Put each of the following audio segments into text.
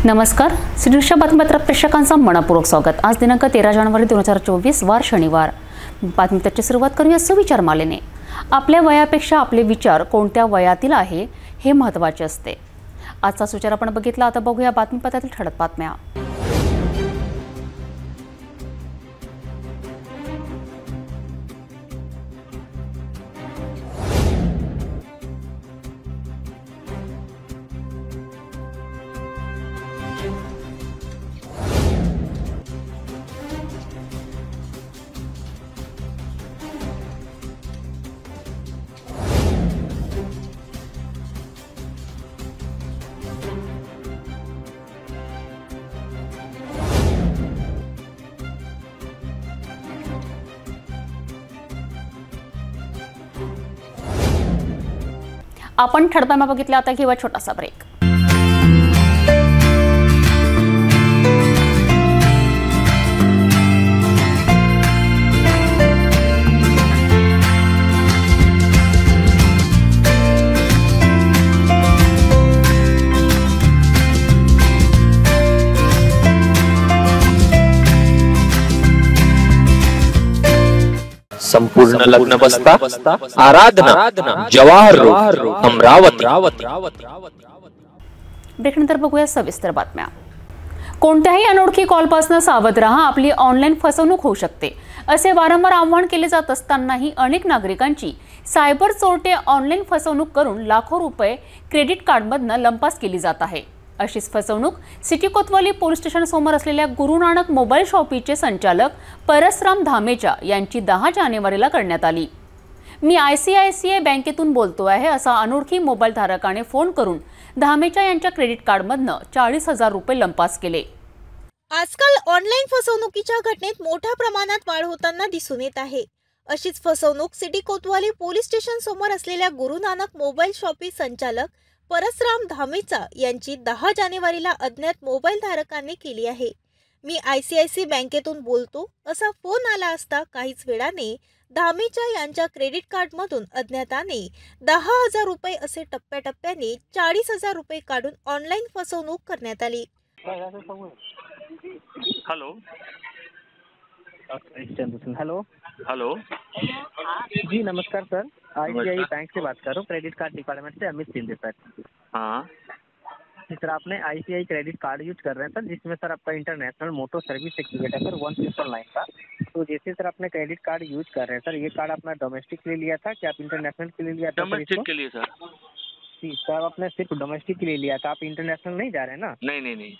नमस्कार, सिडूरच्या बातमीपत्रात प्रेक्षकांचं मनपूर्वक स्वागत। आज दिनांक 13 जानेवारी 2024 वार शनिवार। बातमीपत्राची सुरुवात करूया सुविचार मालेने। आपल्या वयापेक्षा आपले विचार कोणत्या वयातील आहे हे महत्त्वाचे असते। आजचा सुविचार आपण बघितला, आता बघूया बातमीपत्रातील ठळक बातम्या। आपण ठळक बातम्या बघितल्या, आता घेऊया छोटासा ब्रेक। संपूर्ण लग्न बसता आराधना जवाहर रोड अमरावती। ब्रेकनंतर बघूया सविस्तर बातम्या। कोणत्याही अनोळखी कॉलपासून सावध राहा, आपली ऑनलाईन फसवणूक होऊ शकते असे वारंवार आवाहन केले जात असतानाही अनेक नागरिकांची सायबर चोरटे ऑनलाईन फसवणूक करून लाखो रुपये क्रेडिट कार्डमधून लंपास केली जात आहे। अशीच फसवणूक सिटी कोतवाली पोलीस स्टेशन समोर असलेल्या गुरु नानक मोबाईल शॉपीचे संचालक परसराम धामेचा यांची 10 जानेवारीला करण्यात आली। मी ICICI बँकेतून बोलतो आहे असा अनोळखी मोबाईल धारकाने फोन करून धामेचा यांच्या क्रेडिट कार्डमधून 40,000 रुपये लंपास केले। आजकाल ऑनलाईन फसवणुकीच्या घटनेत मोठ्या प्रमाणात वाढ होताना दिसून येत आहे। अशीच फसवणूक सिटी कोतवाली पोलीस स्टेशन समोर असलेल्या गुरु नानक मोबाईल शॉपी संचालक परसराम धामेचा यांची 10 जानेवारीला अज्ञात मोबाईल धारकाने केली आहे। मी ICICI बँकेतून बोलतो असा फोन आला असता काहीच वेळाने धामेचा यांच्या क्रेडिट कार्डमधून अज्ञाताने 10,000 रुपये असे टप्प्याटप्प्याने 40,000 रुपये काढून ऑनलाईन फसवणूक करण्यात आली। हेलो हेलो हेलो जी नमस्कार सर, ICICI बैंक से बात कर रहा हूँ, क्रेडिट कार्ड डिपार्टमेंट से अमित सिंह सर। हाँ सर आपने ICICI क्रेडिट कार्ड यूज कर रहे हैं सर, जिसमें सर आपका इंटरनेशनल मोटो सर्विस एक्टिवेट है सर 1999 का। तो जैसे सर आपने क्रेडिट कार्ड यूज कर रहे हैं सर, ये कार्ड अपना डोमेस्टिक के लिए लिया था कि आप इंटरनेशनल के लिए लिया था? डोमेस्टिक के लिए सर। जी सर, आपने सिर्फ डोमेस्टिक के लिए लिया था, आप इंटरनेशनल नहीं जा रहे हैं ना? नहीं।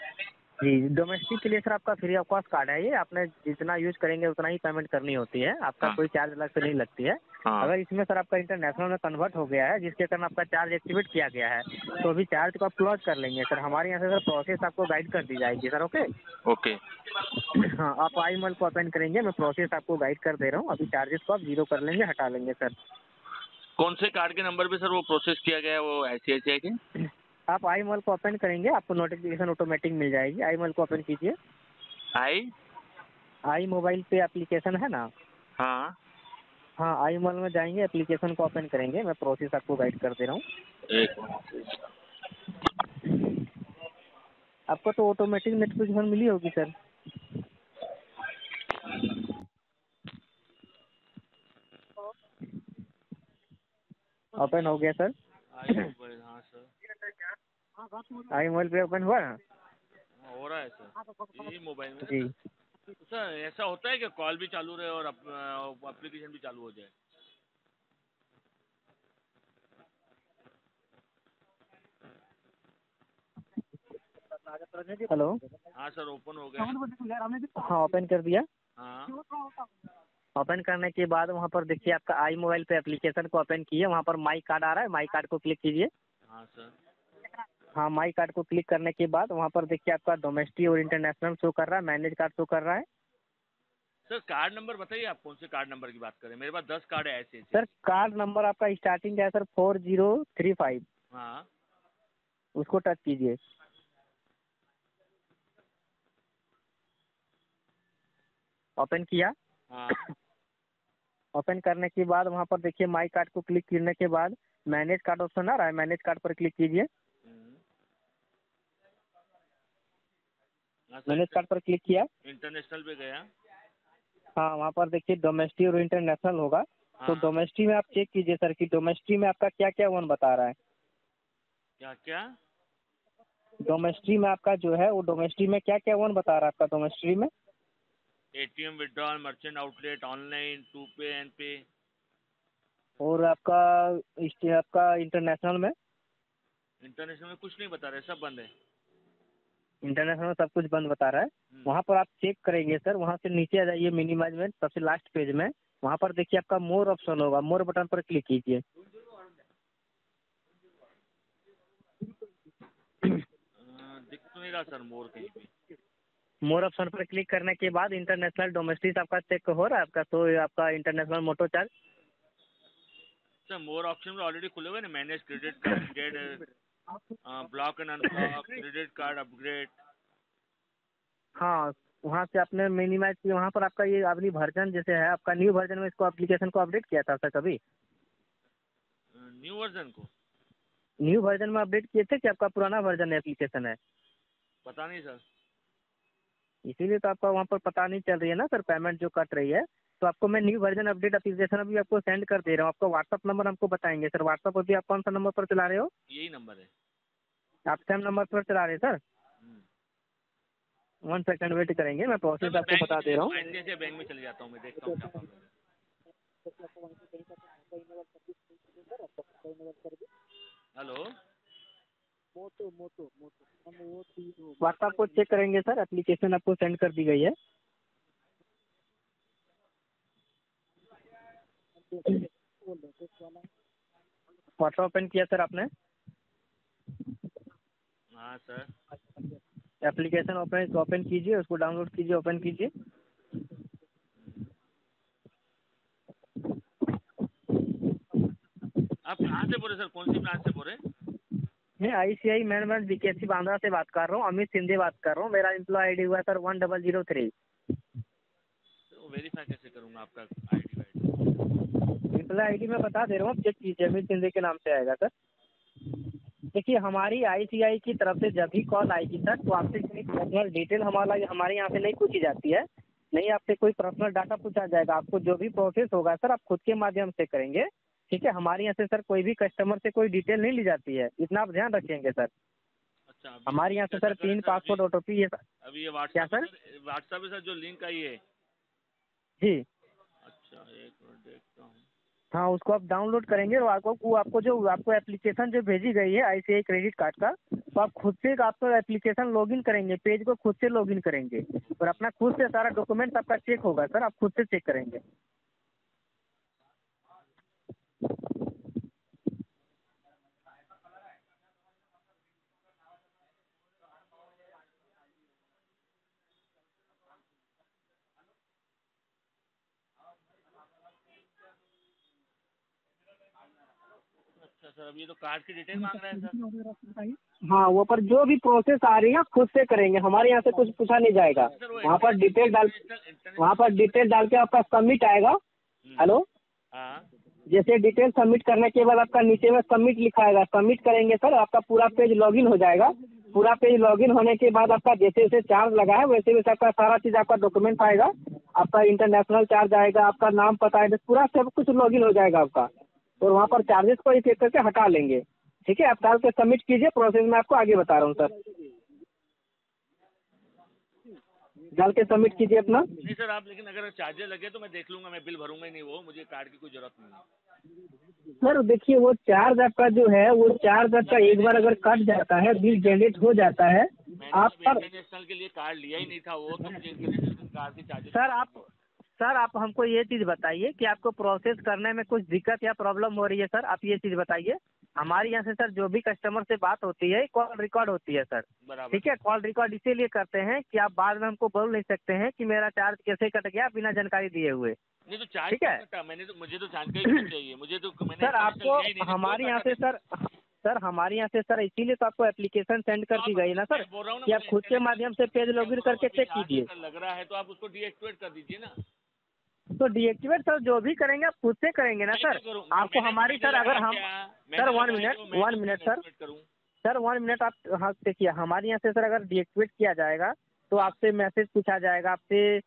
जी डोमेस्टिक के लिए सर आपका फ्री ऑफ कॉस्ट कार्ड है ये, आपने जितना यूज करेंगे उतना ही पेमेंट करनी होती है, आपका हाँ। कोई चार्ज अलग से नहीं लगती है। हाँ। अगर इसमें सर आपका इंटरनेशनल में कन्वर्ट हो गया है जिसके कारण आपका चार्ज एक्टिवेट किया गया है, तो अभी चार्ज को आप क्लोज कर लेंगे सर। हमारे यहाँ से सर प्रोसेस आपको गाइड कर दी जाएगी सर। ओके ओके हाँ, आप IML को ओपन करेंगे, मैं प्रोसेस आपको गाइड कर दे रहा हूँ। अभी चार्जेस को आप जीरो कर लेंगे, हटा लेंगे सर। कौन से कार्ड के नंबर पे सर वो प्रोसेस किया गया है, वो ICICI के? आप IML को ओपन करेंगे, आपको नोटिफिकेशन ऑटोमेटिक मिल जाएगी। IML को ओपन कीजिए। आई मोबाइल पे एप्लीकेशन है ना? हाँ हाँ, IML में जाएंगे, एप्लीकेशन को ओपन करेंगे, मैं प्रोसेस आपको गाइड कर दे रहा हूँ। एक मिनट। आपको तो ऑटोमेटिक नोटिफिकेशन मिली होगी सर। ओपन हो गया सर? हाँ सर, IML पे ओपन हुआ ना? हो रहा है सर, ये मोबाइल में। जी तो सर ऐसा होता है कि कॉल भी चालू रहे और एप्लीकेशन भी चालू हो जाए? हेलो हाँ सर, ओपन हो गया। हाँ, ओपन कर दिया। हाँ ओपन करने के बाद वहाँ पर देखिए आपका आई मोबाइल पे एप्लीकेशन को ओपन किए, वहाँ पर माई कार्ड आ रहा है, माई कार्ड को क्लिक कीजिए। हाँ सर। हाँ, माई कार्ड को क्लिक करने के बाद वहाँ पर देखिए आपका डोमेस्टिक और इंटरनेशनल शो कर रहा है, मैनेज कार्ड शो कर रहा है। सर कार्ड नंबर बताइए, आप कौन से कार्ड नंबर की बात करें? मेरे पास 10 कार्ड है ऐसे। सर कार्ड नंबर आपका स्टार्टिंग है सर 4035। हाँ उसको टच कीजिए। Open KIA. हाँ ओपन करने के बाद वहाँ पर देखिए माई कार्ड को क्लिक करने के बाद मैनेज कार्ड ऑप्शन आ रहा है, मैनेज कार्ड पर क्लिक कीजिए। हाँ सर, मैंने इस कार्ड पर क्लिक किया। इंटरनेशनल पे गया। हाँ, वहाँ पर देखिए डोमेस्टिक और इंटरनेशनल होगा। तो हाँ। डोमेस्टिक में आप चेक कीजिए सर कि डोमेस्टिक में आपका क्या क्या वन बता रहा है। क्या क्या? डोमेस्टिक में आपका जो है वो डोमेस्टिक में क्या क्या वन बता रहा है आपका डोमेस्टिक में। ATM withdrawal, merchant outlet, online, to pay and pay. और आपका इंटरनेशनल में। इंटरनेशनल में कुछ नहीं बता रहे, सब बंद है। इंटरनेशनल में सब कुछ बंद बता रहा है। वहाँ पर आप चेक करेंगे सर, वहाँ से नीचे आ जाइए मिनिमाइज में, सबसे लास्ट पेज में। वहाँ पर देखिए आपका मोर ऑप्शन होगा, मोर बटन पर क्लिक कीजिए। दिख तो नहीं रहा सर मोर कहीं पे। मोर ऑप्शन पर क्लिक करने के बाद इंटरनेशनल डोमेस्टिक आपका चेक हो रहा है आपका, तो आपका इंटरनेशनल मोटो चार्ज। सर मोर ऑप्शन में ऑलरेडी खुले हुए ना, manage credit card, get block and unblock, credit card upgrade. हाँ, वहाँ से आपने मिनिमाइज किया, वहाँ पर आपका ये अगली वर्जन जैसे है आपका न्यू वर्जन में इसको एप्लीकेशन को अपडेट किया था सर कभी? न्यू वर्जन को न्यू वर्जन में अपडेट किए थे कि आपका पुराना वर्जन एप्लीकेशन है? पता नहीं सर। इसीलिए तो आपका वहाँ पर पता नहीं चल रही है ना सर, पेमेंट जो कट रही है। तो आपको मैं न्यू वर्जन अपडेट एप्लीकेशन अभी आपको सेंड कर दे रहा हूँ। आपका व्हाट्सअप नंबर हमको बताएंगे सर, व्हाट्सअप पर भी आप कौन सा नंबर पर चला रहे हो? यही नंबर है। आप सेम नंबर पर चला रहे हैं सर? हम्म। 1 सेकंड वेट करेंगे, मैं सर प्रोसेस मैं आपको बता दे रहा हूँ। ICICI बैंक में चले जाता हूँ, मैं देखता हूँ क्या प्रॉब्लम है। हेलो। व्हाट्सअप को चेक करेंगे सर, एप्लीकेशन आपको सेंड कर दी गई है। व्हाट्सअप ओपन किया सर आपने? हाँ सर। एप्लीकेशन ओपन कीजिए, उसको डाउनलोड कीजिए, ओपन कीजिए। आप कहाँ से बोल रहे सर, कौन सी ब्रांच से बोल रहे? मैं ICICI मैनेजमेंट BKC बांद्रा से बात कर रहा हूँ, अमित सिंधे बात कर रहा हूँ। मेरा एम्प्लॉय ID हुआ सर 1003। तो वेरीफाई कैसे करूँगा आपका ID वाईडी? एम्प्लॉय ID मैं बता दे रहा हूँ, चेक कीजिए, अमित सिंधे के नाम से आएगा सर। देखिए हमारी ICICI की तरफ से जब भी कॉल आएगी सर, तो आपसे कोई पर्सनल डिटेल हमारे यहाँ से नहीं पूछी जाती है, नहीं आपसे कोई पर्सनल डाटा पूछा जाएगा। आपको जो भी प्रोसेस होगा सर आप खुद के माध्यम से करेंगे, ठीक है? हमारे यहाँ से सर कोई भी कस्टमर से कोई डिटेल नहीं ली जाती है, इतना आप ध्यान रखेंगे सर। अच्छा, हमारे यहाँ से सर 3 पासपोर्ट OTP ये अभी ये क्या व्हाट्सएप सर? व्हाट्सएप पे सर जो लिंक आई है। जी अच्छा, एक मिनट देखता हूँ। हाँ, उसको आप डाउनलोड करेंगे और आपको एप्लीकेशन जो भेजी गई है ICICI क्रेडिट कार्ड का, तो आप खुद से आपको एप्लीकेशन लॉगिन करेंगे, पेज को खुद से लॉगिन करेंगे और अपना खुद से सारा डॉक्यूमेंट आपका चेक होगा सर, आप खुद से चेक करेंगे। अच्छा सर, अब ये तो कार्ड की डिटेल मांग रहा है सर। हाँ, वो पर जो भी प्रोसेस आ रही है खुद से करेंगे, हमारे यहाँ से कुछ पूछा नहीं जाएगा। वहाँ पर डिटेल डाल के आपका सबमिट आएगा। हेलो, हाँ। जैसे डिटेल सबमिट करने के बाद आपका नीचे में सबमिट लिखा आएगा, सबमिट करेंगे सर, आपका पूरा पेज लॉगिन हो जाएगा। पूरा पेज लॉगिन होने के बाद आपका जैसे जैसे चार्ज लगा है वैसे वैसे आपका सारा चीज़ आपका डॉक्यूमेंट आएगा, आपका इंटरनेशनल चार्ज आएगा, आपका नाम पता है, पूरा सब कुछ लॉगिन हो जाएगा आपका। और वहाँ पर चार्जेस को एक एक करके हटा लेंगे, ठीक है? आप डाल के सबमिट कीजिए, प्रोसेस में आपको आगे बता रहा हूँ सर। डाल के सबमिट कीजिए अपना। नहीं सर आप, लेकिन अगर चार्जेस लगे तो मैं देख लूंगा, मैं बिल भरूंगा ही नहीं, वो मुझे कार्ड की कोई जरूरत नहीं है। सर देखिए वो चार्ज आपका जो है, वो चार्ज आपका एक बार अगर कट जाता है, बिल जनरेट हो जाता है आप पर। इंटरनेशनल के लिए कार्ड लिया ही नहीं था, वो तो मुझे इंटरनेशनल कार्ड की चार्जेस। सर आप हमको ये चीज़ बताइए कि आपको प्रोसेस करने में कुछ दिक्कत या प्रॉब्लम हो रही है सर, आप ये चीज़ बताइए। हमारे यहाँ से सर जो भी कस्टमर से बात होती है कॉल रिकॉर्ड होती है सर, ठीक है? कॉल रिकॉर्ड इसीलिए करते हैं कि आप बाद में हमको बोल नहीं सकते हैं कि मेरा चार्ज कैसे कट गया बिना जानकारी दिए हुए। नहीं तो चार्ज ठीक है? कटा, मुझे तो जानकारी भी चाहिए, मुझे तो मैंने सर आपको हमारे यहाँ से सर हमारे यहाँ से सर इसीलिए तो आपको एप्लीकेशन सेंड कर दी गई ना सर, कि आप खुद के माध्यम से पेज लॉगिन करके चेक कीजिए। लग रहा है तो आप उसको डीएक्टिवेट कर दीजिए ना। तो डीएक्टिवेट सर जो भी करेंगे आप खुद से करेंगे ना सर। आपको हमारी सर अगर हम सर 1 मिनट सर 1 मिनट आप हाँ देखिए, हमारे यहाँ से सर अगर डीएक्टिवेट किया जाएगा तो आपसे मैसेज पूछा जाएगा, आपसे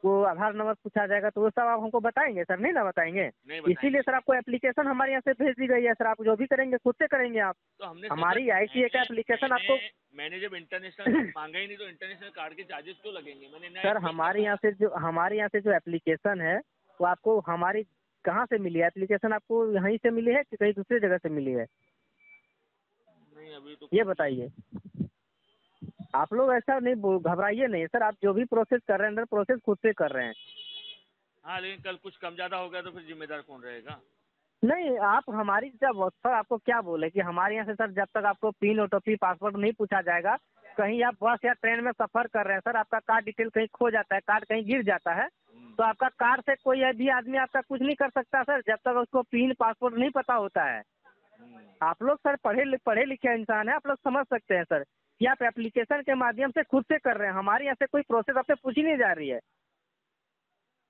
वो आधार नंबर पूछा जाएगा, तो वो सब आप हमको बताएंगे सर? नहीं ना बताएंगे। नहीं बताएंगे। इसीलिए सर आपको एप्लीकेशन हमारे यहाँ से भेज दी गई है सर। आप जो भी करेंगे खुद से करेंगे आप। तो हमने हमारी ICA का एप्लीकेशन आपको मैंने जब इंटरनेशनल मांगा ही नहीं, तो इंटरनेशनल कार्ड के चार्जेस क्यों लगेंगे? मैंने सर हमारे यहाँ से जो एप्लीकेशन है वो आपको हमारी कहाँ से मिली है? एप्लीकेशन आपको यहीं से मिली है कि कहीं दूसरी जगह से मिली है? नहीं अभी तो ये बताइए। आप लोग ऐसा नहीं घबराइए नहीं सर। आप जो भी प्रोसेस कर रहे हैं अंदर प्रोसेस खुद से कर रहे हैं। हाँ, लेकिन कल कुछ कम ज्यादा हो गया तो फिर जिम्मेदार कौन रहेगा? नहीं, आप हमारी जब सर आपको क्या बोले कि हमारे यहाँ से सर जब तक आपको पिन OTP पासवर्ड नहीं पूछा जाएगा, कहीं आप बस या ट्रेन में सफर कर रहे हैं सर, आपका कार्ड डिटेल कहीं खो जाता है, कार्ड कहीं गिर जाता है, तो आपका कार्ड से कोई भी आदमी आपका कुछ नहीं कर सकता सर, जब तक उसको पिन पासवर्ड नहीं पता होता है। आप लोग सर पढ़े लिखे इंसान है, आप लोग समझ सकते हैं सर कि आप एप्लीकेशन के माध्यम से खुद से कर रहे हैं। हमारे यहाँ से कोई प्रोसेस आपसे पूछी नहीं जा रही है।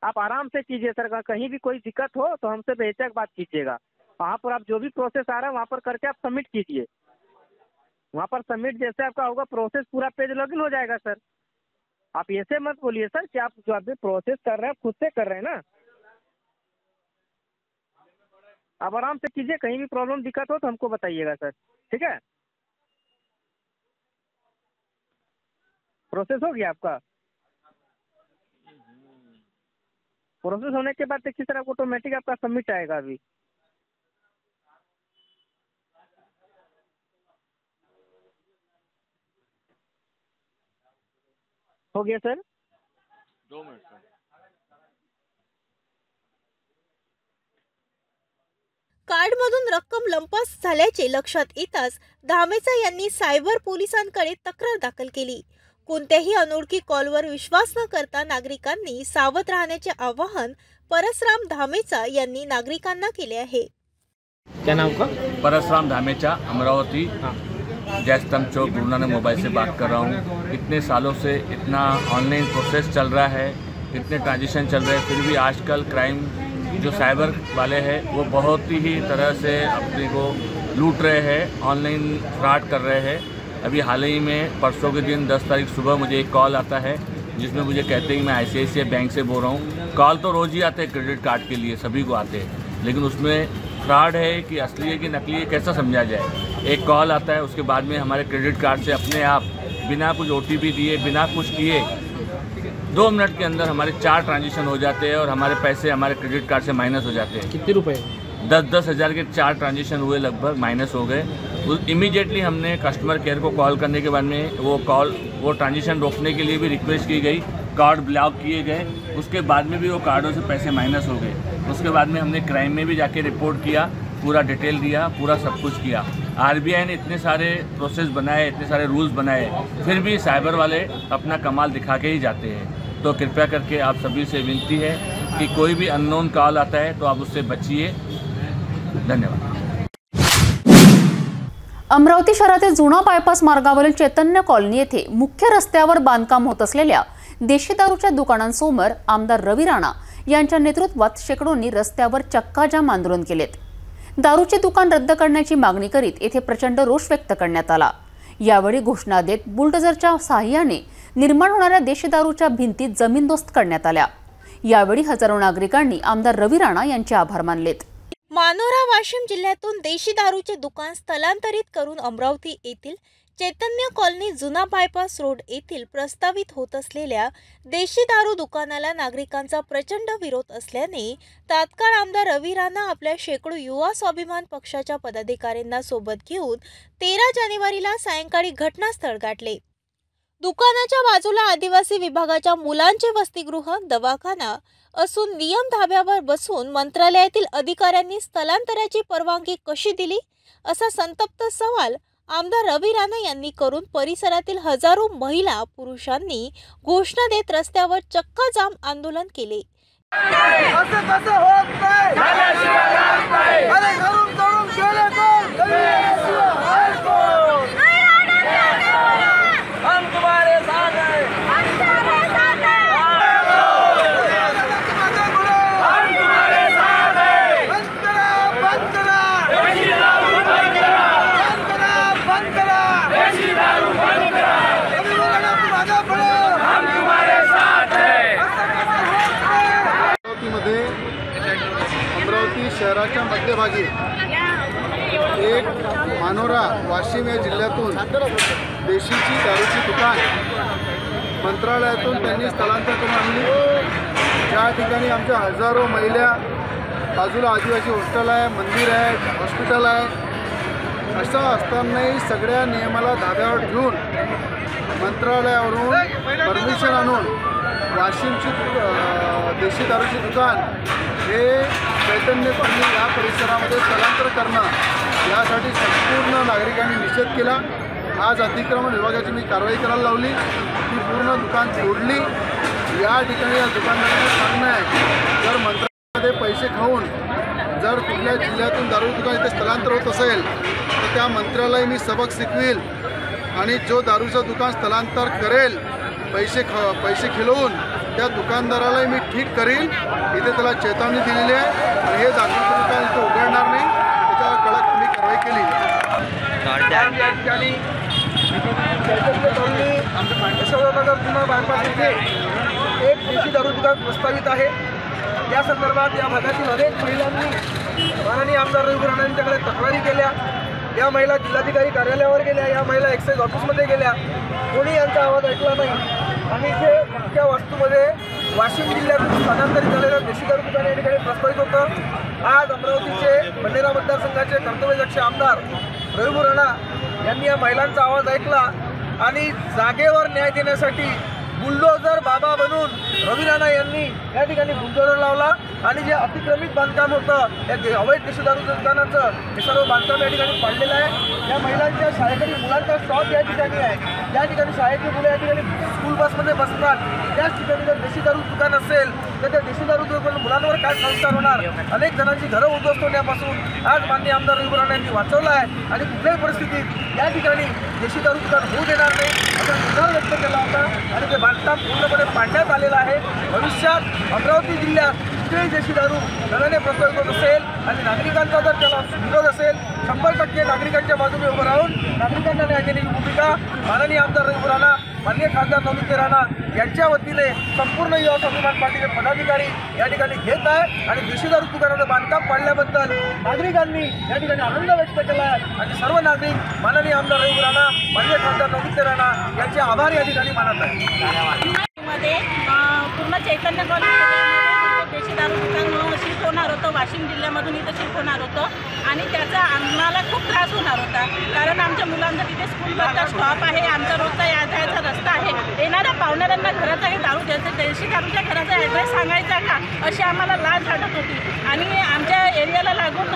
आप आराम से कीजिए सर। कहीं भी कोई दिक्कत हो तो हमसे बेहिचक बात कीजिएगा। वहाँ पर आप जो भी प्रोसेस आ रहा है वहाँ पर करके आप सबमिट कीजिए। वहाँ पर सबमिट जैसे आपका होगा प्रोसेस पूरा पेज लॉगिन हो जाएगा सर। आप ऐसे मत बोलिए सर कि आप जो अभी प्रोसेस कर रहे हैं खुद से कर रहे हैं ना। आप आराम से कीजिए, कहीं भी प्रॉब्लम दिक्कत हो तो हमको बताइएगा सर, ठीक है? प्रोसेस हो गया आपका? प्रोसेस होने के बाद देखिए सर आपको ऑटोमेटिक आपका सबमिट आएगा। अभी हो गया सर? 2 minute sir. कार्डमधून रक्कम लंपास झाल्याचे लक्षात येताच धामेचा यांनी सायबर पोलिसांकडे तक्रार दाखल केली। कोणत्याही अनोळखी कॉलवर विश्वास न करता नागरिकांनी सावध राहण्याचे आवाहन परसराम धामेचा यांनी नागरिकांना केले आहे। क्या नाम का? परसराम धामेचा, अमरावती, जयस्तंभ चौक, गुरु नानक मोबाइल से बात कर रहा हूँ। इतने सालों से इतना ऑनलाइन प्रोसेस चल रहा है, इतने ट्रांजेक्शन चल रहे हैं, फिर भी आजकल क्राइम जो साइबर वाले हैं वो बहुत ही तरह से अपने को लूट रहे हैं, ऑनलाइन फ्रॉड कर रहे हैं। अभी हाल ही में परसों के दिन 10 तारीख सुबह मुझे एक कॉल आता है जिसमें मुझे कहते हैं कि मैं ICICI बैंक से बोल रहा हूँ। कॉल तो रोज़ ही आते हैं क्रेडिट कार्ड के लिए, सभी को आते हैं, लेकिन उसमें फ्रॉड है कि असली है कि नकली है कैसा समझा जाए। एक कॉल आता है, उसके बाद में हमारे क्रेडिट कार्ड से अपने आप बिना कुछ OTP दिए, बिना कुछ किए 2 मिनट के अंदर हमारे 4 ट्रांजेक्शन हो जाते हैं और हमारे पैसे हमारे क्रेडिट कार्ड से माइनस हो जाते हैं। कितने रुपए? 10-10 हज़ार के 4 ट्रांजेक्शन हुए, लगभग माइनस हो गए। इमीडिएटली हमने कस्टमर केयर को कॉल करने के बाद में वो ट्रांजेक्शन रोकने के लिए भी रिक्वेस्ट की गई, कार्ड ब्लॉक किए गए, उसके बाद में भी वो कार्डों से पैसे माइनस हो गए। उसके बाद में हमने क्राइम में भी जाके रिपोर्ट किया, पूरा डिटेल दिया, पूरा सब कुछ किया। RBI ने इतने सारे प्रोसेस बनाए, इतने सारे रूल्स बनाए, फिर भी साइबर वाले अपना कमाल दिखा के ही जाते हैं। तो कृपया करके आप सभी से विनती है कि कोई भी अननोन कॉल आता है तो आप उससे बचिए। धन्यवाद। अमरावती शहरातील जुना बायपास मार्गावरील चैतन्य कॉलनी येथे मुख्य रस्त्यावर बांधकाम होत असलेल्या देशी दारूच्या दुकानांसमोर आमदार रवी राणा यांच्या नेतृत्वात शेकडोंनी रस्त्यावर चक्काजाम आंदोलन केलेत। दारूचे दुकान रद्द करण्याची मागणी करीत येथे प्रचंड रोष व्यक्त करण्यात आला। यावेळी घोषणा देत बुलडोझरच्या सहाय्याने निर्माण होणाऱ्या देशी दारूच्या भिंती जमीनदोस्त करण्यात आल्या। यावेळी हजारो नागरिकांनी आमदार रवी राणा यांचे आभार मानलेत। मानोरा वाशिम जिल्ह्यातून देशी दारूचे दुकान स्थलांतरित करून अमरावती येथील चैतन्य कॉलनी जुना बायपास रोड येथील प्रस्तावित होत असलेल्या देशी दारू दुकानाला नागरिकांचा प्रचंड विरोध असल्याने तात्काळ आमदार रवी राणा आपल्या शेकडो युवा स्वाभिमान पक्षाच्या पदाधिकाऱ्यांना सोबत घेऊन 13 जानेवारीला सायंकाळी घटनास्थळ गाठले। दुकानाच्या बाजूला आदिवासी विभागाच्या मुलांचे वसतिगृह, दवाखाना असून नियम धाब्यावर बसून मंत्रालयातील अधिकाऱ्यांनी स्थलांतराची परवानगी कशी दिली असा संतप्त सवाल आमदार रवी राणा यांनी करून परिसरातील हजारो महिला पुरुषांनी घोषणा देत रस्त्यावर चक्का जाम आंदोलन केले। शहराच्या मध्यभागी एक मानोरा वाशिम या जिल्ह्यातून देशीची दारूची दुकान मंत्रालयातून त्यांनी स्थलांतर करून आणली। ज्या ठिकाणी आमच्या हजारो महिला, बाजूला आदिवासी हॉस्टेल आहे, मंदिर आहे, हॉस्पिटल आहे, असं असतानाही सगळ्या नियमाला धाब्यावर ठेवून मंत्रालयावरून परमिशन आणून वाशिमची देशी दारूची दुकान हे चैतन्य कॉलनी या परिसरामध्ये स्थलांतर करणं यासाठी संपूर्ण नागरिकांनी निषेध केला। आज अतिक्रमण विभागाची मी कारवाई करायला लावली, ती पूर्ण दुकान तोडली। या ठिकाणी या दुकानदारांचं सांगणं आहे, जर मंत्रालयामध्ये पैसे खाऊन जर कुठल्या जिल्ह्यातून दारू दुकान इथे स्थलांतर होत असेल तर त्या मंत्र्यालाही मी सबक शिकवील आणि जो दारूचं दुकान स्थलांतर करेल पैसे खिलवून त्या दुकानदारालाही मी ठीक करील। इथे त्याला चेतावणी दिलेली आहे आणि हे दारूचं दुकान इथे उघडणार नाही, त्याच्यावर कडक मी कारवाई केली। यशोदानगर जुना बायपास येथे एक देशी दारू दुकान प्रस्तावित आहे। या संदर्भात या भागातील अनेक महिलांनी माननीय आमदार रवी राणा यांच्याकडे तक्रारी केल्या। या महिला जिल्हाधिकारी कार्यालयावर गेल्या, या महिला एक्साईज ऑफिसमध्ये गेल्या, कोणी यांचा आवाज ऐकला नाही आणि इथे मुख्य वास्तूमध्ये वाशिम जिल्ह्यातून स्थानांतरित झालेलं देशी दारू दुकान या ठिकाणी प्रस्तावित होतं। आज अमरावतीचे बंडेरा मतदारसंघाचे कर्तव्यदक्ष आमदार रवी राणा यांनी या महिलांचा आवाज ऐकला आणि जागेवर न्याय देण्यासाठी बुलडोजर बाबा बनून रवी राणा यांनी या ठिकाणी बुलडोजर लावला आणि जे अतिक्रमित बांधकाम होतं या अवैध देशी दारू दुकानाचं हे सर्व बांधकाम या ठिकाणी पाडलेलं आहे। या महिलांच्या शाळेकरी मुलांचा स्टॉप या ठिकाणी आहे, ज्या ठिकाणी शाळेची मुलं या ठिकाणी स्कूल बसमध्ये बसतात, त्याच ठिकाणी जर देशी दारू दुकान असेल तर त्या देशी दारू दुकान मुलांवर काय संस्कार होणार। अनेक जणांची घरं उद्ध्वस्त होण्यापासून आज माननीय आमदार रवी राणा यांनी वाचवलं आहे आणि कुठल्याही परिस्थितीत या ठिकाणी देशी दारू दुकान होऊ देणार नाही असा निर्धार व्यक्त केला होता आणि ते बांधकाम पूर्णपणे पाडण्यात आलेलं आहे। भविष्यात अमरावती जिल्ह्यात कुठेही देशी दारू नव्याने प्रस्तावित होत असेल आणि नागरिकांचा जर त्याला विरोध असेल 100% नागरिकांच्या बाजूने उभं राहून नागरिकांना न्याय देण्याची भूमिका माननीय आमदार रवी राणा, माननीय खासदार नवनीत राणा यांच्या वतीने संपूर्ण युवा स्वाभिमान पार्टीचे पदाधिकारी या ठिकाणी घेत आहे आणि देशी दारू दुकानाचं बांधकाम पाडल्याबद्दल नागरिकांनी या ठिकाणी आनंद व्यक्त केला आहे आणि सर्व नागरिक माननीय आमदार रवी राणा, माननीय खासदार नवनीत राणा यांचे आभार या ठिकाणी मानत आहेत। पूर्ण चैतन्य कॉलनी देशी दारू दुकान शिफ्ट होणार होतं, वाशिम जिल्ह्यामधून इथं शिफ्ट होणार होतं आणि त्याचा आम्हाला खूप त्रास होणार होता, कारण आमच्या मुलांचा तिथे स्कूल बसचा स्टॉप आहे, आमचा रोजचा यायचा रस्ता आहे, येणाऱ्या पाहुण्याऱ्यांना घराचा हे दारू द्यायचं, देशी दारूच्या घराचा ॲड्रेस सांगायचा का अशी आम्हाला लाज वाटत होती। आणि आमच्या एरियाला लागून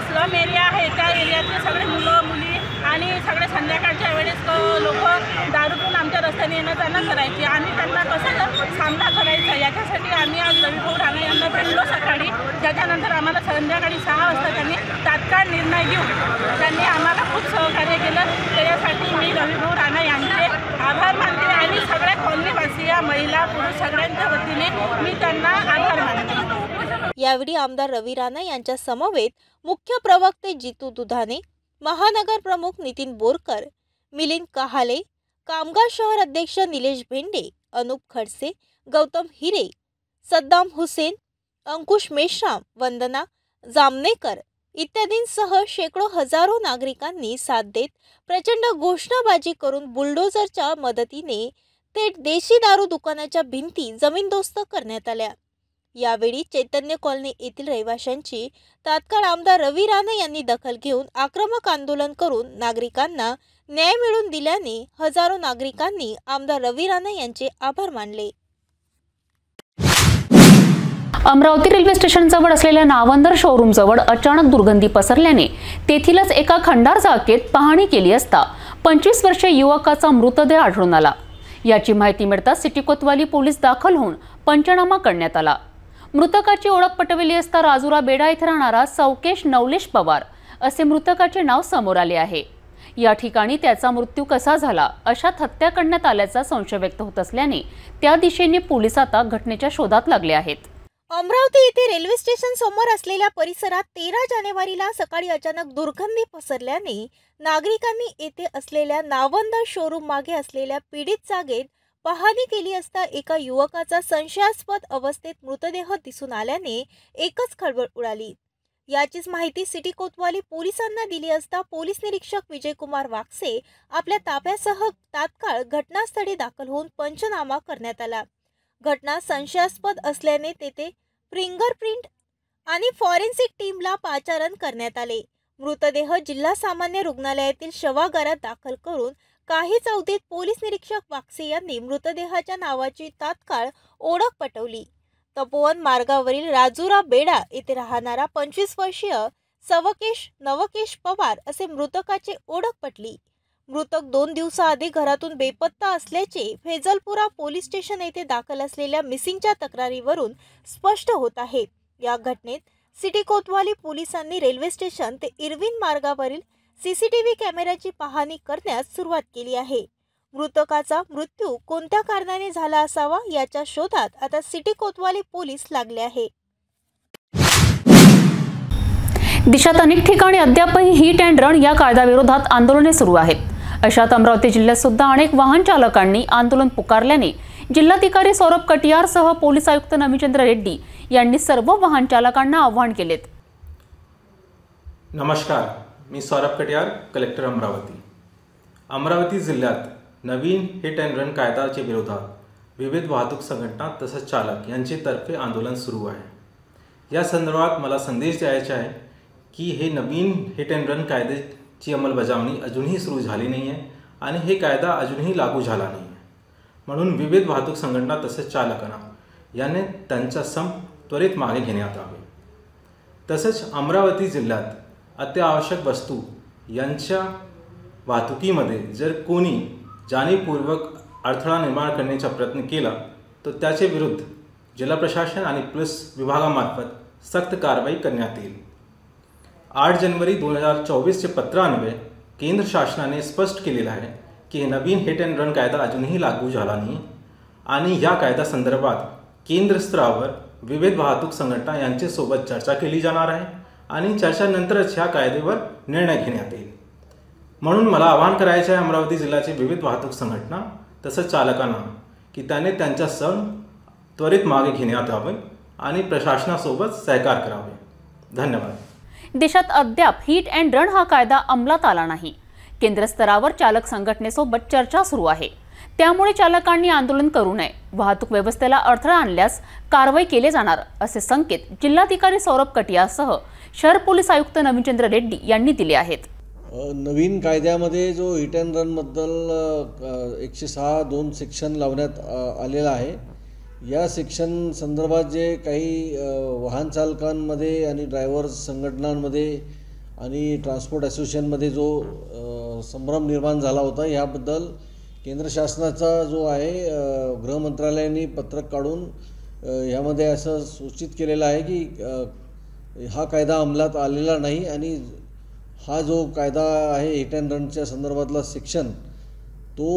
स्लम एरिया आहे, त्या एरियातले सगळे मुलं मुली आणि सगळे संध्याकाळच्या वेळेस लोक दारू पिऊन आमच्या रस्त्याने येणं जाणं करायची। आम्ही त्यांना कसं सामना करायचा याच्यासाठी आम्ही आज रवी राणा यांना भेटलो सकाळी, त्याच्यानंतर आम्हाला संध्याकाळी 6 वाजता त्यांनी तात्काळ निर्णय घेऊन त्यांनी आम्हाला खूप सहकार्य केलं। त्याच्यासाठी मी रवी राणा यांचे आभार मानते आणि सगळ्या कॉलनीवासीय महिला पुरुष सगळ्यांच्या वतीने मी त्यांना आभार मानते। यावेळी आमदार रवी राणा यांच्या समवेत मुख्य प्रवक्ते जितू दुधाने, महानगर प्रमुख नितीन बोरकर, मिलिंद कहाले, कामगार शहर अध्यक्ष निलेश भेंडे, अनुप खडसे, गौतम हिरे, सद्दाम हुसेन, अंकुश मेश्राम, वंदना जामनेकर इत्यादींसह शेकडो हजारो नागरिकांनी साथ देत प्रचंड घोषणाबाजी करून बुलडोझरच्या मदतीने थेट देशी दारू दुकानाच्या भिंती जमीनदोस्त करण्यात आल्या। यावेळी चैतन्य कॉलनी येथील रहिवाशांची तात्काळ आमदार रवी राणा यांनी दखल घेऊन आक्रमक आंदोलन करून नागरिकांना न्याय मिळवून दिल्याने हजारो नागरिकांनी आमदार रवी राणा यांचे आभार मानले। अमरावती रेल्वे स्टेशनजवळ असलेल्या नावंदर शोरूम जवळ अचानक दुर्गंधी पसरल्याने तेथीलच एका खंडार जागेत पाहणी केली असता 25 वर्षीय युवकाचा मृतदेह आढळून आला। याची माहिती मिळताच सिटी कोतवाली पोलीस दाखल होऊन पंचनामा करण्यात आला। मृतकाची ओळख पटविली असता राजुरा बेडा येथे राहणारा सौकेश नवलेश पवार असे मृतकाचे नाव समोर आले आहे। या ठिकाणी त्याचा मृत्यू कसा झाला अशात हत्या करण्यात आल्याचा संशय व्यक्त होत असल्याने त्या दिशेने पोलीस आता घटनेच्या शोधात लागले आहेत। अमरावती येथे रेल्वे स्टेशन समोर असलेल्या परिसरात 13 जानेवारीला सकाळी अचानक दुर्गंधी पसरल्याने नागरिकांनी येथे असलेल्या नावंदर शोरूम मागे असलेल्या पीडित जागेत पाहणी केली असता एका युवकाचा संशयास्पद अवस्थेत मृतदेह दिसून आल्याने एकच खळबळ उडाली। याचीच माहिती सिटी कोतवाली पोलिसांना दिली असता पोलीस निरीक्षक विजयकुमार वाकसे आपल्या ताफ्यासह तात्काळ घटनास्थळी दाखल होऊन पंचनामा करण्यात आला। घटना संशयास्पद असल्याने तेथे फिंगरप्रिंट आणि फॉरेन्सिक टीमला पाचारण करण्यात आले। मृतदेह जिल्हा सामान्य रुग्णालयातील शवागारात दाखल करून काहीच अवधीत पोलीस निरीक्षक वाकसे यांनी मृतदेहाच्या नावाची तात्काळ ओळख पटवली। तपोवन मार्गावरील राजुरा बेडा येथे राहणारा 25 वर्षीय सवकेश नवकेश पवार असे मृतकाची ओळख पटली। मृतक 2 दिवसाआधी घरातून बेपत्ता असल्याचे फैजलपुरा पोलीस स्टेशन येथे दाखल असलेल्या मिसिंगच्या तक्रारीवरून स्पष्ट होत आहे। या घटनेत सिटी कोतवाली पोलिसांनी रेल्वे स्टेशन ते इरविन मार्गावरील सीसीटीव्ही कॅमेऱ्याची पाहणी करण्यास सुरुवात केली आहे। मृतकाचा मृत्यू कोणत्या कारणाने झाला असावा याच्या शोधात आता सिटी कोतवाली पोलीस लागले आहे। देशात अनेक ठिकाणी अद्यापही हिट अँड रन या कायद्याविरोधात आंदोलने सुरू आहेत। अशात अमरावती जिल्ह्यात सुद्धा अनेक वाहन चालकांनी आंदोलन पुकारल्याने जिल्हाधिकारी सौरभ कटियार सह पोलीस आयुक्त नवीचंद्र रेड्डी यांनी सर्व वाहन चालकांना आवाहन केलेत। नमस्कार, मी सौरभ कटियार, कलेक्टर अमरावती जिल्ह्यात नवीन हिट अँड रन कायद्याच्या विरोधात विविध वाहतूक संघटना तसेच चालक यांच्यातर्फे आंदोलन सुरू आहे। या संदर्भात मला संदेश द्यायचा आहे की हे नवीन हिट अँड रन कायद्याची अंमलबजावणी अजूनही सुरू झाली नाही आहे आणि हे कायदा अजूनही लागू झाला नाही आहे। म्हणून विविध वाहतूक संघटना तसेच चालकांना याने त्यांचा संप त्वरित मागे घेण्यात यावे। तसेच अमरावती जिल्ह्यात अत्यावश्यक वस्तू यांच्या वाहतुकीमध्ये जर कोणी जाणीवपूर्वक अडथळा निर्माण करण्याचा प्रयत्न केला तर त्याचे विरुद्ध जिल्हा प्रशासन आणि पोलीस विभागामार्फत सक्त कारवाई करण्यात येईल। 8 जानेवारी 2024 चे पत्रान्वये केंद्र शासनाने स्पष्ट केलेलं आहे की नवीन हिट अँड रन कायदा अजूनही लागू झाला नाही आणि या कायदा संदर्भात केंद्र स्तरावर विविध वाहतूक संघटना यांच्यासोबत चर्चा केली जाणार आहे आणि चर्चेनंतरच ह्या कायद्यावर निर्णय घेण्यात येईल। म्हणून मला आवाहन करायचे आहे अमरावती जिल्ह्याचे विविध वाहतूक संघटना तसेच चालकांना की त्याने त्यांचा सण त्वरित मागे घेण्यात यावे आणि प्रशासनासोबत सहकार करावे। धन्यवाद। देशात अद्याप हिट अँड रन हा कायदा अंमलात आला नाही। केंद्र स्तरावर चालक संघटनेसोबत चर्चा सुरू आहे, त्यामुळे चालकांनी आंदोलन करू नये। वाहतूक व्यवस्थेला अडथळा आणल्यास कारवाई केले जाणार असे संकेत जिल्हाधिकारी सौरभ कटियारसह शहर पोलीस आयुक्त नवीचंद्र रेड्डी यांनी दिले आहेत। नवीन कायद्यामध्ये जो हिट अँड रन बद्दल 106(2) सेक्शन लावण्यात आलेला आहे। या सेक्शन संदर्भात जे काही वाहन चालकांमध्ये आणि ड्रायव्हर्स संघटनांमध्ये आणि ट्रान्सपोर्ट असोसिएशनमध्ये जो संभ्रम निर्माण झाला होता, याबद्दल केंद्र शासनाचा जो आहे गृह मंत्रालयाने पत्रक काढून यामध्ये असं सूचित केलेलं आहे की हा कायदा अंमलात आलेला नाही आणि हा जो कायदा आहे हिट अँड रनच्या संदर्भातला सेक्शन तो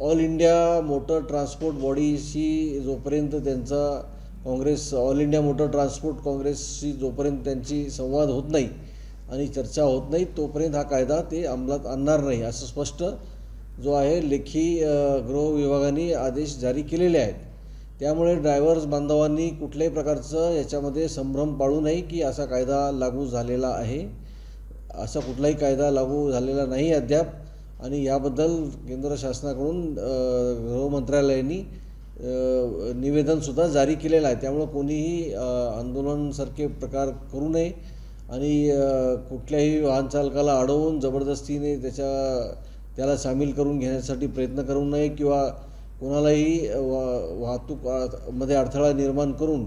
ऑल इंडिया मोटर ट्रान्सपोर्ट बॉडीशी जोपर्यंत त्यांचा ऑल इंडिया मोटर ट्रान्सपोर्ट काँग्रेसशी जोपर्यंत त्यांची संवाद होत नाही आणि चर्चा होत नाही तोपर्यंत हा कायदा ते अंमलात आणणार नाही असं स्पष्ट जो आहे लेखी गृह विभागाने आदेश जारी केलेले आहेत। त्यामुळे ड्रायव्हर्स बांधवांनी कुठल्याही प्रकारचं याच्यामध्ये संभ्रम पाळू नये की असा कायदा लागू झालेला आहे। असा कुठलाही कायदा लागू झालेला नाही अद्याप आणि याबद्दल केंद्र शासनाकडून गृह मंत्रालयाने निवेदनसुद्धा जारी केलेलं आहे। त्यामुळे कोणीही आंदोलनासारखे प्रकार करू नये आणि कुठल्याही वाहन चालकाला अडवून जबरदस्तीने त्याला सामील करून घेण्यासाठी प्रयत्न करू नये किंवा कोणालाही वाहतूक मध्ये अडथळा निर्माण करून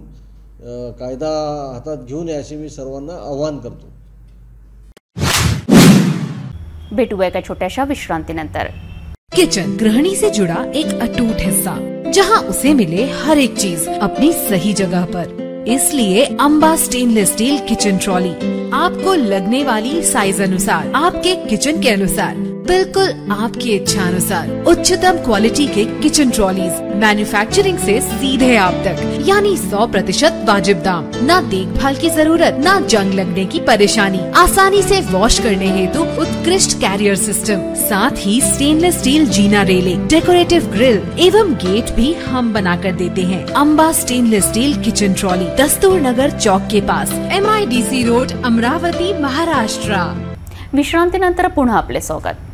कायदा हातात घेऊ नये असे मी सर्वांना आवाहन करतो। भेटूया एका छोट्याशा विश्रांतीनंतर। किचन गृहिणी से जुड़ा एक अटूट हिस्सा जहां उसे मिले हर एक चीज अपनी सही जगह पर, इसलिए Amba stainless steel kitchen trolley आपको लगने वाली साइज अनुसार आपके किचन के अनुसार बिल्कुल आपकी इच्छा अनुसार उच्चतम क्वालिटी के किचन ट्रॉलीज मैन्युफैक्चरिंग से सीधे आप तक, यानी 100% वाजिब दाम, ना देखभाल की जरूरत, ना जंग लगने की परेशानी, आसानी से वॉश करने हेतु उत्कृष्ट कैरियर सिस्टम, साथ ही स्टेनलेस स्टील जीना रेलिंग, डेकोरेटिव ग्रिल एवं गेट भी हम बना कर देते हैं। Amba stainless steel kitchen trolley, Dastur Nagar Chowk के पास, MIDC रोड, अमरावती, महाराष्ट्र। विश्रांतीनंतर पुन्हा आपले स्वागत।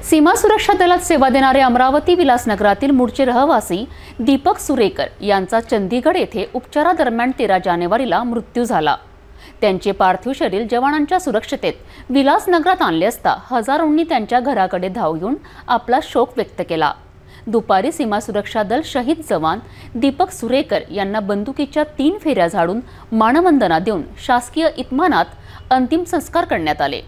सीमा सुरक्षा दलात सेवा देणारे अमरावती विलासनगरातील मूळचे रहिवासी दीपक सुरेकर यांचा चंदीगड येथे उपचारादरम्यान 13 जानेवारीला मृत्यू झाला। त्यांचे पार्थिव शरीर जवानांच्या सुरक्षितेत विलासनगरात आणले असता हजारोंनी त्यांच्या घराकडे धाव घेऊन आपला शोक व्यक्त केला। दुपारी सीमा सुरक्षा दल शहीद जवान दीपक सुरेकर यांना बंदुकीच्या 3 फेऱ्या झाडून मानवंदना देऊन शासकीय इतमानात अंतिम संस्कार करण्यात आले।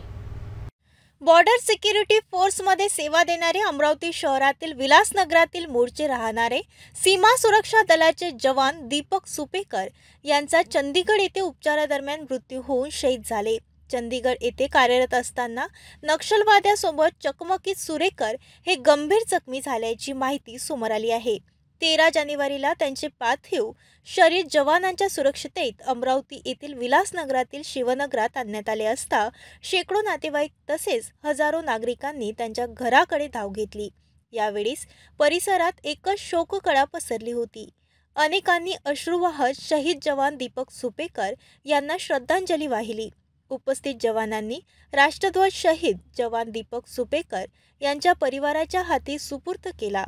बॉर्डर सिक्युरिटी फोर्समध्ये सेवा देणारे अमरावती शहरातील विलासनगरातील मूळचे राहणारे सीमा सुरक्षा दलाचे जवान दीपक सुपेकर यांचा चंदीगड येथे उपचारादरम्यान मृत्यू होऊन शहीद झाले। चंदीगड येथे कार्यरत असताना नक्षलवाद्यासोबत चकमकीत सुरेकर हे गंभीर जखमी झाल्याची माहिती समोर आली आहे। 13 जानेवारीला त्यांचे पार्थिव शरीर जवानांच्या सुरक्षितेत अमरावती येथील विलासनगरातील शिवनगरात आणण्यात आले असता शेकडो नातेवाईक तसेच हजारो नागरिकांनी त्यांच्या घराकडे धाव घेतली। यावेळीस परिसरात एकच शोककळा पसरली होती। अनेकांनी अश्रू वाहत शहीद जवान दीपक सुपेकर यांना श्रद्धांजली वाहिली। उपस्थित जवानांनी राष्ट्रध्वज शहीद जवान दीपक सुपेकर यांच्या परिवाराच्या हाती सुपूर्द केला।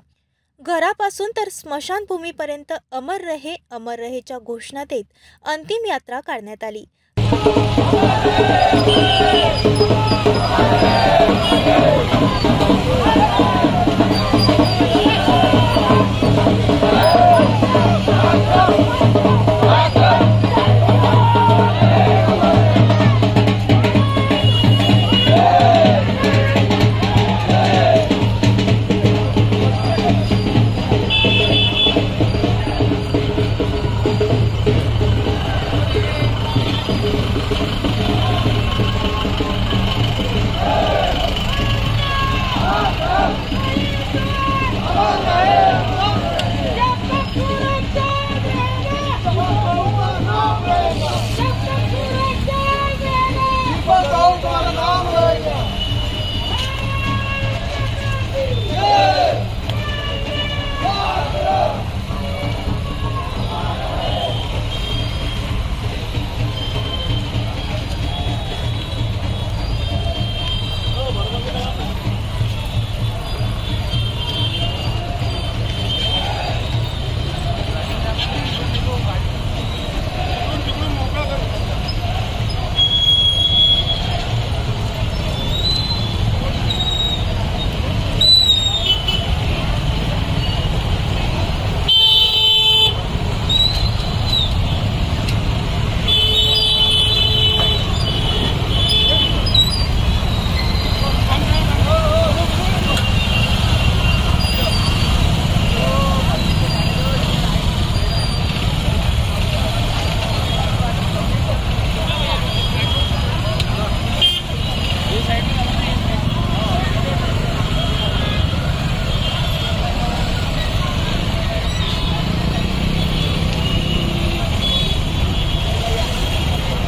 घरापासून तर स्मशानभूमीपर्यंत अमर रहेच्या घोषणा देत अंतिम यात्रा काढण्यात आली।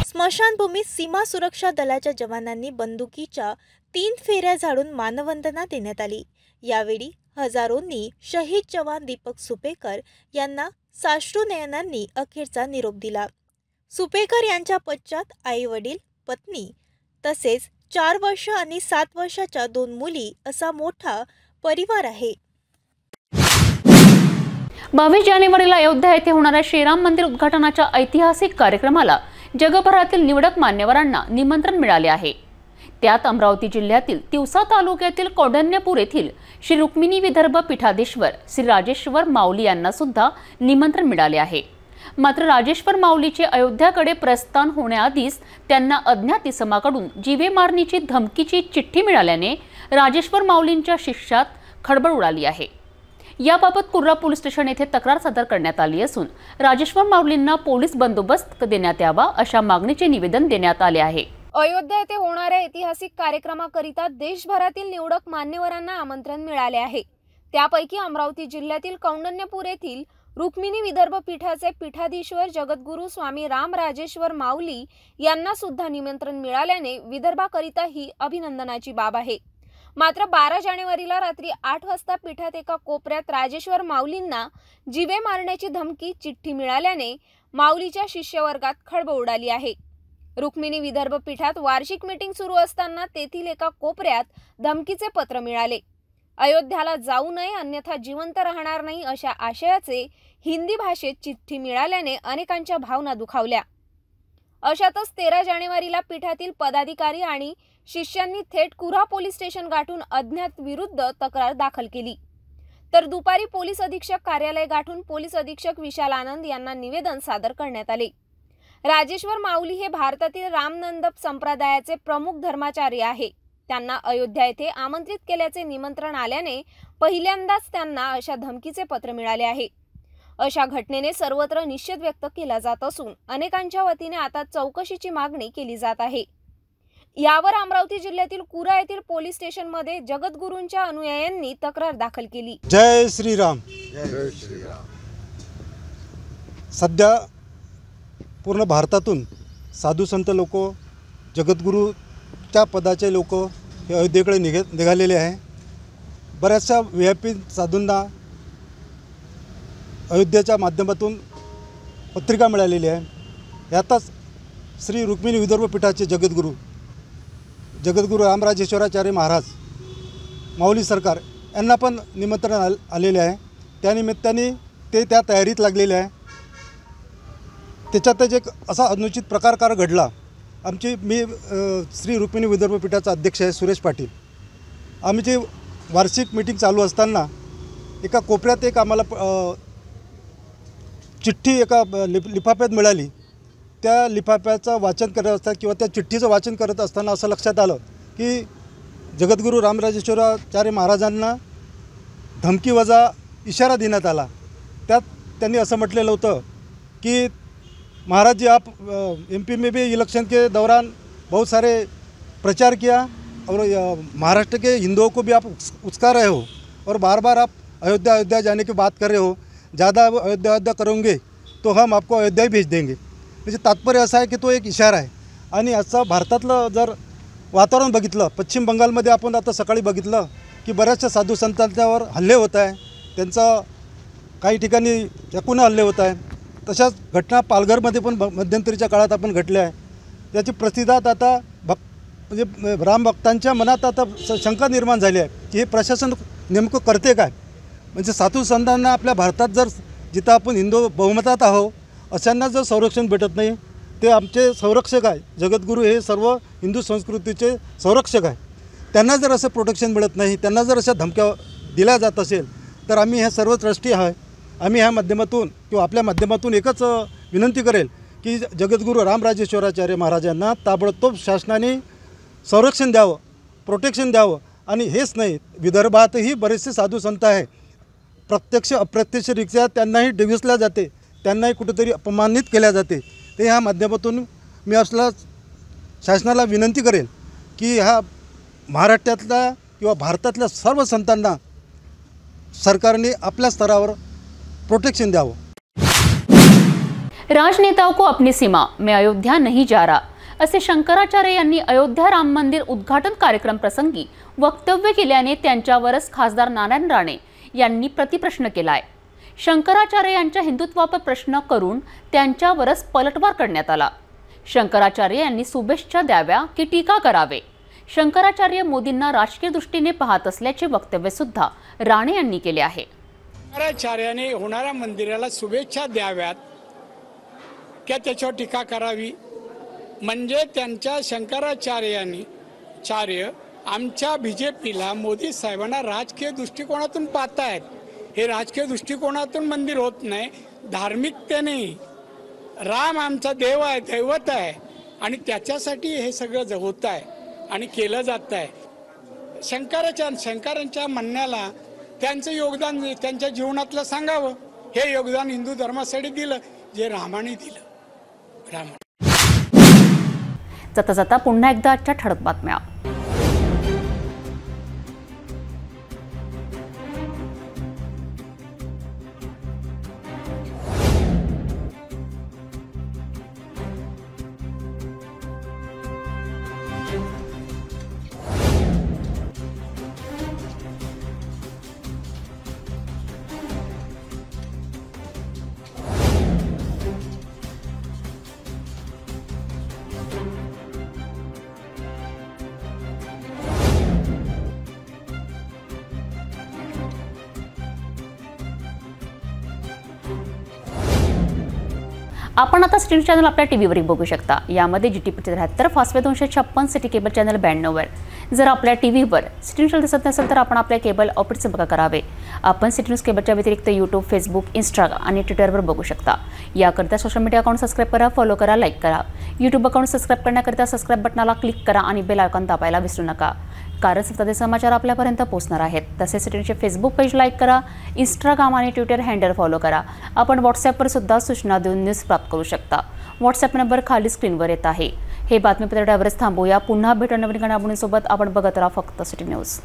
स्मशानभूमीत सीमा सुरक्षा दलाच्या जवानांनी बंदुकीच्या 3 फेऱ्या झाडून मानवंदना देण्यात आली। यावेळी हजारोंनी शहीद जवान दीपक सुपेकर यांना साश्रू नयनांनी अखेरचा निरोप दिला। सुपेकर यांच्या पश्चात आई वडील, पत्नी तसेच 4 वर्ष आणि 7 वर्षाच्या 2 मुली असा मोठा परिवार आहे। 22 जानेवारीला अयोध्या येथे होणाऱ्या श्रीराम मंदिर उद्घाटनाच्या ऐतिहासिक कार्यक्रमाला जगभरातील निवडक मान्यवरांना निमंत्रण मिळाले आहे। त्यात अमरावती जिल्ह्यातील तिवसा तालुक्यातील कौंडण्यपूर येथील श्री रुक्मिणी विदर्भ पीठाधीश्वर श्री राजेश्वर माऊली यांना सुद्धा निमंत्रण मिळाले आहे। मात्र राजेश्वर माऊलीचे अयोध्याकडे प्रस्थान होण्याआधीच त्यांना अज्ञात इसमाकडून जीवे मारण्याची धमकीची चिठ्ठी मिळाल्याने राजेश्वर माऊलींच्या शिष्यात खळबळ उडाली आहे। याबाबत कुर्रा पोलीस स्टेशन येथे तक्रार सादर करण्यात आली असून राजेश्वर माऊलींना पोलीस बंदोबस्त देण्यात यावा अशा मागणीचे निवेदन देण्यात आले आहे। अयोध्या येथे होणाऱ्या ऐतिहासिक कार्यक्रमाकरिता देशभरातील निवडक मान्यवरांना आमंत्रण मिळाले आहे। त्यापैकी अमरावती जिल्ह्यातील कौंडण्यपूर येथील रुक्मिणी विदर्भ पीठाचे पीठाधीश्वर जगद्गुरू स्वामी रामराजेश्वर माऊली यांना सुद्धा निमंत्रण मिळाल्याने विदर्भाकरिता ही अभिनंदनाची बाब आहे। मात्र 12 जानेवारीला रात्री 8 वाजता पीठात एका कोपऱ्यात राजेश्वर माऊलींना जीवे मारण्याची धमकी चिठ्ठी मिळाल्याने माऊलीच्या शिष्यवर्गात खळबळ उडाली आहे। रुक्मिणी विदर्भ पीठात वार्षिक मीटिंग सुरू असताना तेथील एका कोपऱ्यात धमकीचे पत्र मिळाले। अयोध्याला जाऊ नये अन्यथा जिवंत राहणार नाही अशा आशयाचे हिंदी भाषेत चिठ्ठी मिळाल्याने अनेकांच्या भावना दुखावल्या। अशातच 13 जानेवारीला पीठातील पदाधिकारी आणि शिष्यांनी थेट कुऱ्हा पोलीस स्टेशन गाठून अज्ञात विरुद्ध तक्रार दाखल केली। तर दुपारी पोलीस अधीक्षक कार्यालय गाठून पोलीस अधीक्षक विशाल आनंद यांना निवेदन सादर करण्यात आले। राजेश्वर माऊली हे भारतातील रामनंदप संप्रदायाचे प्रमुख धर्माचार्य आहे। त्यांना अयोध्या येथे आमंत्रित केल्याचे निमंत्रण आल्याने पहिल्यांदाच त्यांना अशा धमकीचे पत्र मिळाले आहे। अशा घटनेने सर्वत्र निषेध व्यक्त केला जात असून अनेकांच्या वतीने आता चौकशीची मागणी केली जात आहे। यावर अमरावती जिल्ह्यातील कुरा येथील पोलीस स्टेशनमध्ये जगद्गुरूंच्या अनुयायांनी तक्रार दाखल केली। जय श्रीराम। जय श्रीराम। सध्या पूर्ण भारतातून साधू संत लोक, जगद्गुरूच्या पदाचे लोक हे अयोध्येकडे निघालेले आहे। बऱ्याचशा VIP साधूंना अयोध्येच्या माध्यमातून पत्रिका मिळालेली आहे। यातच श्री रुक्मिणी विदर्भ पीठाचे जगद्गुरू रामराजेश्वराचार्य महाराज माऊली सरकार यांना पण निमंत्रण आलेले आहे। त्यानिमित्ताने ते त्या तयारीत लागलेले आहे। त्याच्यातच एक असा अनुचित प्रकार घडला। मी श्री रुक्मिणी विदर्भ पीठाचा अध्यक्ष आहे सुरेश पाटील। आमची वार्षिक मीटिंग चालू असताना एका कोपऱ्यात एक आम्हाला चिठ्ठी एका लिफाफ्यात मिळाली। त्या लिफाफ्याचं वाचन करत असताना किंवा त्या चिठ्ठीचं वाचन करत असताना असं लक्षात आलं की जगद्गुरू रामराजेश्वराचार्य महाराजांना धमकीवजा इशारा देण्यात आला। त्यात त्यांनी असं म्हटलेलं होतं कि महाराज जी आप MP में भी इलेक्शन के दौरान बहुत सारे प्रचार किया और महाराष्ट्र के हिंदुओं को भी आप उकसा रहे हो और बार बार आप अयोध्या जाने की बात कर रहे हो। ज़्यादा अयोध्या करोगे तो हम आपको अयोध्या ही भेज देंगे। म्हणजे तात्पर्य असं आहे की तो एक इशारा आहे। आणि असं भारतातलं जर वातावरण बघितलं, पश्चिम बंगालमध्ये आपण आता सकाळी बघितलं की बऱ्याचशा साधू संतांच्यावर हल्ले होत आहे, त्यांचा काही ठिकाणी चाकूने हल्ले होत आहे। तशाच घटना पालघरमध्ये पण मध्यंतरीच्या काळात आपण घडल्या आहे। त्याची प्रतिसाद आता म्हणजे रामभक्तांच्या मनात आता शंका निर्माण झाली आहे की हे प्रशासन नेमकं करते काय। म्हणजे साधू संतांना आपल्या भारतात जर जिथं आपण हिंदू बहुमतात आहोत अशांना जर संरक्षण भेटत नाही, ते आमचे संरक्षक आहे। जगद्गुरू हे सर्व हिंदू संस्कृतीचे संरक्षक आहे। त्यांना जर असं प्रोटेक्शन मिळत नाही, त्यांना जर अशा धमक्या दिल्या जात असेल तर आम्ही हे सर्व ट्रस्टी आहे, आम्ही ह्या माध्यमातून किंवा आपल्या माध्यमातून एकच विनंती करेल की जगद्गुरू रामराजेश्वराचार्य महाराजांना ताबडतोब शासनाने संरक्षण द्यावं, प्रोटेक्शन द्यावं। आणि हेच नाही, विदर्भातही बरेचसे साधू संत आहे, प्रत्यक्ष अप्रत्यक्षरित्या त्यांनाही डिवसल्या जाते, त्यांनाही कुठेतरी अपमानित केल्या जाते। ते ह्या माध्यमातून मी असला शासनाला विनंती करेल की ह्या महाराष्ट्रातल्या किंवा भारतातल्या सर्व संतांना सरकारने आपल्या स्तरावर प्रोटेक्शन द्यावं। राजनेताओं को अपनी सीमा में अयोध्या नहीं जा रहा असे शंकराचार्य यांनी अयोध्या राम मंदिर उद्घाटन कार्यक्रम प्रसंगी वक्तव्य केल्याने त्यांच्यावरच खासदार नारायण राणे यांनी प्रतिप्रश्न केलाय। शंकराचार्य यांच्या हिंदुत्वापर प्रश्न करून त्यांच्यावरच पलटवार करण्यात आला। शंकराचार्य यांनी शुभेच्छा द्याव्या की टीका करावे। शंकराचार्य मोदींना राजकीय दृष्टीने पाहत असल्याचे वक्तव्य सुद्धा राणे यांनी केले आहे। शंकराचार्याने होणाऱ्या मंदिराला शुभेच्छा द्याव्यात की त्याच्यावर टीका करावी। म्हणजे त्यांच्या शंकराचार्यांनी आमच्या BJPला मोदी साहेबांना राजकीय दृष्टिकोनातून पाहतायत। हे राजकीय दृष्टिकोनातून मंदिर होत नाही, धार्मिकतेने राम आमचा देव आहे, दैवत आहे आणि त्याच्यासाठी हे सगळं होत आहे आणि केलं जात आहे। शंकरांच्या म्हणण्याला त्यांचं योगदान त्यांच्या जीवनातलं सांगावं। हे योगदान हिंदू धर्मासाठी दिलं जे रामाने दिलं। जाता जाता पुन्हा एकदा आजच्या ठळक बातम्या. आपण आता सिटी चॅनल आपल्या टीव्हीवर बघू शकता. यामध्ये GTP 73, Fastway 256, city cable channel 92 वर. जर आपल्या टीव्हीवर सिटी चॅनल दिसत नसेल तर आपण आपल्या केबल ऑपरेटर संपर्क करावे. आपण सिटी न्यूज केबलच्या व्यतिरिक्त YouTube, Facebook, Instagram आणि ट्विटरवर बघू शकता. याकरिता सोशल मीडिया अकाउंट सबस्क्राईब करा, फॉलो करा, लाईक करा. YouTube अकाउंट सबस्क्राईब करण्याकरिता सबस्क्राईब बटनाला क्लिक करा आणि बेल आयकॉन दाबायला विसरू नका, कारण सत्ताचे समाचार आपल्यापर्यंत पोहोचणार आहेत. तसेच सिटीचे फेसबुक पेज लाईक करा, इंस्टाग्राम आणि ट्विटर हँडल फॉलो करा. आपण व्हॉट्सॲपवर सुद्धा सूचना देऊन न्यूज प्राप्त करू शकता. व्हॉट्सॲप नंबर खाली स्क्रीनवर येत आहे. हे बातमीपत्र त्यावरच थांबूया. पुन्हा भेटू नवीन घडामोडींसोबत. आपण बघत राहा फक्त सिटी न्यूज.